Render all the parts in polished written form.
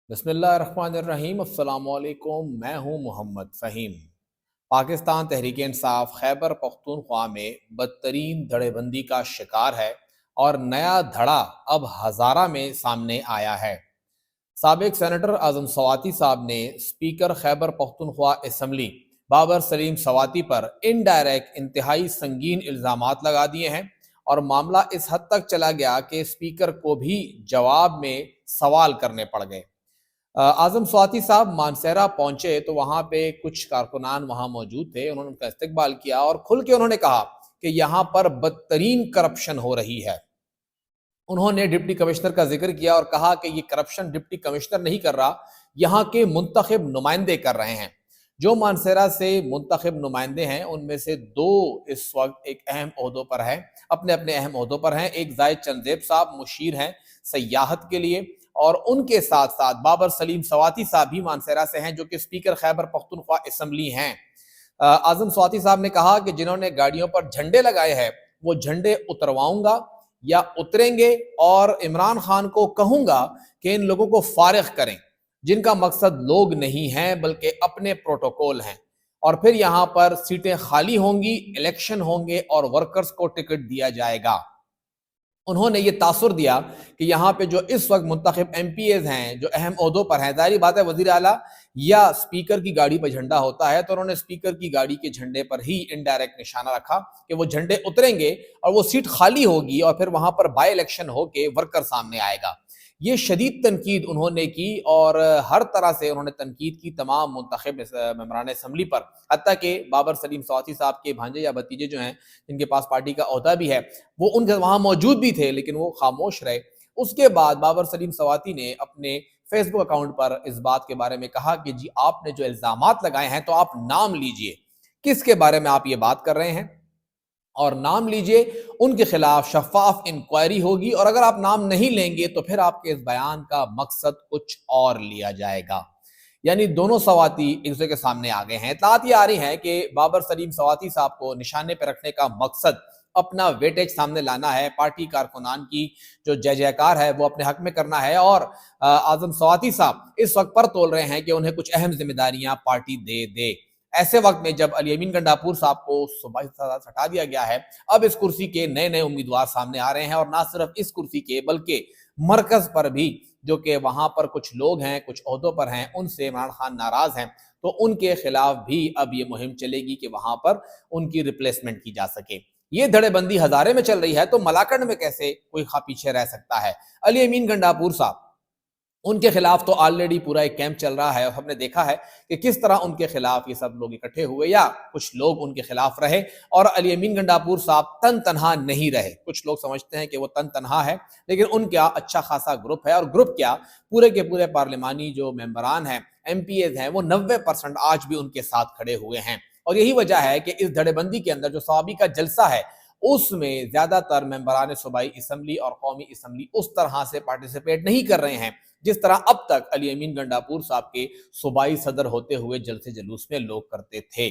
बिस्मिल्लाहिर्रहमानिर्रहीम। अस्सलाम वालेकुम। मैं हूं मोहम्मद फ़हीम। पाकिस्तान तहरीक इंसाफ खैबर पख्तूनख्वा में बदतरीन धड़ेबंदी का शिकार है और नया धड़ा अब हज़ारा में सामने आया है। साबिक सेनेटर आज़म सवाती साहब ने स्पीकर खैबर पख्तूनख्वा असम्बली बाबर सलीम सवाती पर इनडायरेक्ट इंतहाई संगीन इल्ज़ामात लगा दिए हैं और मामला इस हद तक चला गया कि स्पीकर को भी जवाब में सवाल करने पड़ गए। आज़म स्वाति साहब मानसेरा पहुंचे तो वहां पे कुछ कारकुनान वहां मौजूद थे। उन्होंने उनका इस्तकबाल किया और खुल के उन्होंने कहा कि यहाँ पर बदतरीन करप्शन हो रही है। उन्होंने डिप्टी कमिश्नर का जिक्र किया और कहा कि ये करप्शन डिप्टी कमिश्नर नहीं कर रहा, यहाँ के मुंतखब नुमाइंदे कर रहे हैं। जो मानसेरा से मुंतखब नुमाइंदे हैं उनमें से दो इस वक्त एक अहम ओहदों पर हैं, अपने अपने अहम ओहदों पर हैं। एक जायद चंदेब साहब मुशीर हैं सयाहत के लिए, और उनके साथ साथ बाबर सलीम सवाती साहब भी मानसेरा से हैं जो कि स्पीकर खैबर पख्तूनख्वा असम्बली हैं। आज़म सवाती साहब ने कहा कि जिन्होंने गाड़ियों पर झंडे लगाए हैं वो झंडे उतरवाऊंगा या उतरेंगे और इमरान खान को कहूंगा कि इन लोगों को फारिग करें, जिनका मकसद लोग नहीं हैं बल्कि अपने प्रोटोकॉल हैं। और फिर यहाँ पर सीटें खाली होंगी, इलेक्शन होंगे और वर्कर्स को टिकट दिया जाएगा। उन्होंने ये तासुर दिया कि यहाँ पे जो इस वक्त मुंतखब MPAs हैं जो अहम ओहदों पर हैं, जाहिर बात है वज़ीर आला या स्पीकर की गाड़ी पर झंडा होता है, तो उन्होंने स्पीकर की गाड़ी के झंडे पर ही इनडायरेक्ट निशाना रखा कि वो झंडे उतरेंगे और वो सीट खाली होगी और फिर वहां पर बाई इलेक्शन होके वर्कर सामने आएगा। ये शदीद तनकीद उन्होंने की और हर तरह से उन्होंने तनकीद की तमाम मुंतखब मेंबरान असम्बली पर, हत्ता कि बाबर सलीम सवाती साहब के भांजे या भतीजे जो हैं जिनके पास पार्टी का ओहदा भी है वो उनके वहां मौजूद भी थे, लेकिन वो खामोश रहे। उसके बाद बाबर सलीम सवाती ने अपने फेसबुक अकाउंट पर इस बात के बारे में कहा कि जी आपने जो इल्जामात लगाए हैं तो आप नाम लीजिए, किसके बारे में आप ये बात कर रहे हैं और नाम लीजिए, उनके खिलाफ शफाफ इंक्वायरी होगी और अगर आप नाम नहीं लेंगे तो फिर आपके इस बयान का मकसद कुछ और लिया जाएगा। यानी दोनों सवाती एक दूसरे के सामने आ गए हैं। इत्तलात ये आ रही हैं कि बाबर सलीम सवाती साहब को निशाने पर रखने का मकसद अपना वेटेज सामने लाना है, पार्टी कारकुनान की जो जय जयकार है वो अपने हक में करना है और आजम सवाती साहब इस वक्त पर तोल रहे हैं कि उन्हें कुछ अहम जिम्मेदारियां पार्टी दे दे। ऐसे वक्त में जब अली अमीन गंडापुर साहब को सूबाई से हटा दिया गया है, अब इस कुर्सी के नए नए उम्मीदवार सामने आ रहे हैं और ना सिर्फ इस कुर्सी के बल्कि मरकज पर भी, जो कि वहां पर कुछ लोग हैं कुछ ओहदों पर हैं उनसे इमरान खान नाराज हैं, तो उनके खिलाफ भी अब ये मुहिम चलेगी कि वहां पर उनकी रिप्लेसमेंट की जा सके। ये धड़ेबंदी हजारे में चल रही है तो मलाकंड में कैसे कोई खा पीछे रह सकता है। अली अमीन गंडापुर साहब, उनके खिलाफ तो ऑलरेडी पूरा एक कैंप चल रहा है और हमने देखा है कि किस तरह उनके खिलाफ ये सब लोग इकट्ठे हुए या कुछ लोग उनके खिलाफ रहे और अली अमीन गंडापुर साहब तन तनहा नहीं रहे। कुछ लोग समझते हैं कि वो तन तनहा है, लेकिन उनका अच्छा खासा ग्रुप है और ग्रुप क्या, पूरे के पूरे पार्लिमानी जो मेंबरान हैं MPAs हैं वो 90% आज भी उनके साथ खड़े हुए हैं। और यही वजह है कि इस धड़ेबंदी के अंदर जो सवाबी का जलसा है उसमें ज्यादातर मेंबरान सूबाई असम्बली और कौमी असम्बली उस तरह से पार्टिसिपेट नहीं कर रहे हैं जिस तरह अब तक अली अमीन गंडापुर साहब के सूबाई सदर होते हुए जलसे जुलूस में लोग करते थे।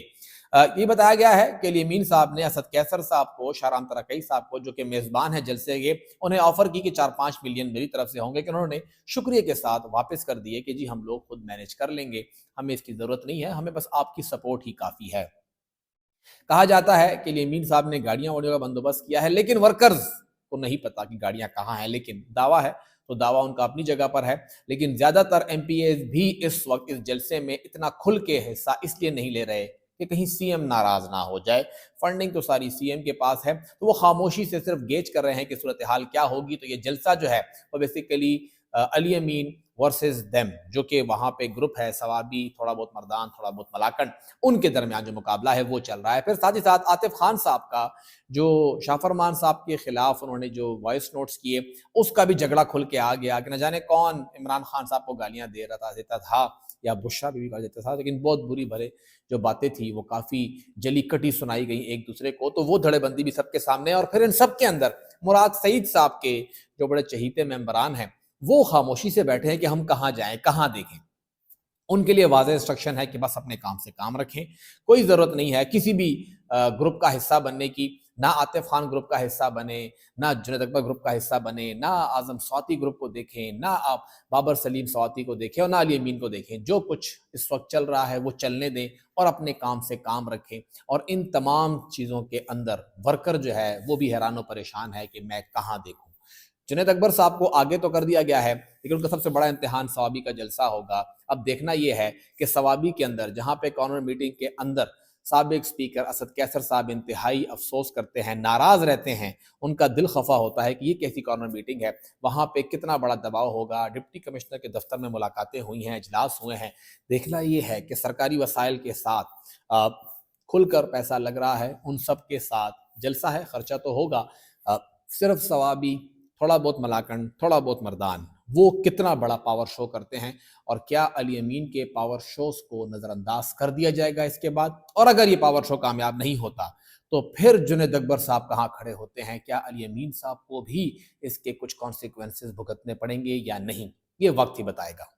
ये बताया गया है कि अली अमीन साहब ने असद कैसर साहब को, शाहराम तरकई साहब को जो कि मेजबान है जलसे के, उन्हें ऑफर की कि 4-5 मिलियन मेरी तरफ से होंगे, कि उन्होंने शुक्रिया के साथ वापस कर दिए कि जी हम लोग खुद मैनेज कर लेंगे, हमें इसकी जरूरत नहीं है, हमें बस आपकी सपोर्ट ही काफी है। कहा जाता है कि यमीन साहब ने गाड़ियां वाड़ियों का बंदोबस्त किया है, लेकिन वर्कर्स को नहीं पता कि गाड़ियां कहाँ हैं, लेकिन दावा है तो दावा उनका अपनी जगह पर है। लेकिन ज्यादातर MPAs भी इस वक्त इस जलसे में इतना खुल के हिस्सा इसलिए नहीं ले रहे कि कहीं CM नाराज ना हो जाए। फंडिंग तो सारी CM के पास है, तो वो खामोशी से सिर्फ गेज कर रहे हैं कि सूरत हाल क्या होगी। तो ये जलसा जो है वो बेसिकली अली अमीन वर्सेस देम, जो कि वहां पे ग्रुप है सवाबी, थोड़ा बहुत मर्दान, थोड़ा बहुत मलाकंड, उनके दरमियान जो मुकाबला है वो चल रहा है। फिर साथ ही साथ आतिफ खान साहब का जो शाफरमान साहब के खिलाफ उन्होंने जो वॉइस नोट्स किए उसका भी झगड़ा खुल के आ गया कि न जाने कौन इमरान खान साहब को गालियां देता था या बुशरा भी कर देता था, लेकिन बहुत बुरी भले जो बातें थी वो काफी जली कटी सुनाई गई एक दूसरे को। तो वो धड़ेबंदी भी सबके सामने, और फिर इन सब के अंदर मुराद सईद साहब के जो बड़े चहीते मेंबरान हैं वो खामोशी से बैठे हैं कि हम कहाँ जाएं, कहाँ देखें। उनके लिए वाज़ेह इंस्ट्रक्शन है कि बस अपने काम से काम रखें, कोई ज़रूरत नहीं है किसी भी ग्रुप का हिस्सा बनने की। ना आतिफ खान ग्रुप का हिस्सा बने, ना जुनैद अकबर ग्रुप का हिस्सा बने, ना आजम स्वाति ग्रुप को देखें, ना आप बाबर सलीम स्वाति को देखें और ना अली अमीन को देखें। जो कुछ इस वक्त चल रहा है वो चलने दें और अपने काम से काम रखें। और इन तमाम चीज़ों के अंदर वर्कर जो है वो भी हैरान और परेशान है कि मैं कहाँ देखूँ। जुनैद अकबर साहब को आगे तो कर दिया गया है, लेकिन उनका सबसे बड़ा इम्तिहान सवाबी का जलसा होगा। अब देखना यह है कि सवाबी के अंदर, जहाँ पे कॉर्नर मीटिंग के अंदर साबिक स्पीकर असद कैसर साहब इंतहाई अफसोस करते हैं, नाराज़ रहते हैं, उनका दिल खफा होता है कि ये कैसी कॉर्नर मीटिंग है, वहाँ पे कितना बड़ा दबाव होगा। डिप्टी कमिश्नर के दफ्तर में मुलाकातें हुई हैं, इजलास हुए हैं। देखना ये है कि सरकारी वसाइल के साथ खुलकर पैसा लग रहा है, उन सब के साथ जलसा है, खर्चा तो होगा। सिर्फ सवाबी, थोड़ा बहुत मलाकन, थोड़ा बहुत मर्दान, वो कितना बड़ा पावर शो करते हैं। और क्या अली अमीन के पावर शोज को नज़रअंदाज कर दिया जाएगा इसके बाद? और अगर ये पावर शो कामयाब नहीं होता तो फिर जुनैद अकबर साहब कहाँ खड़े होते हैं? क्या अली अमीन साहब को भी इसके कुछ कॉन्सिक्वेंसेस भुगतने पड़ेंगे या नहीं? ये वक्त ही बताएगा।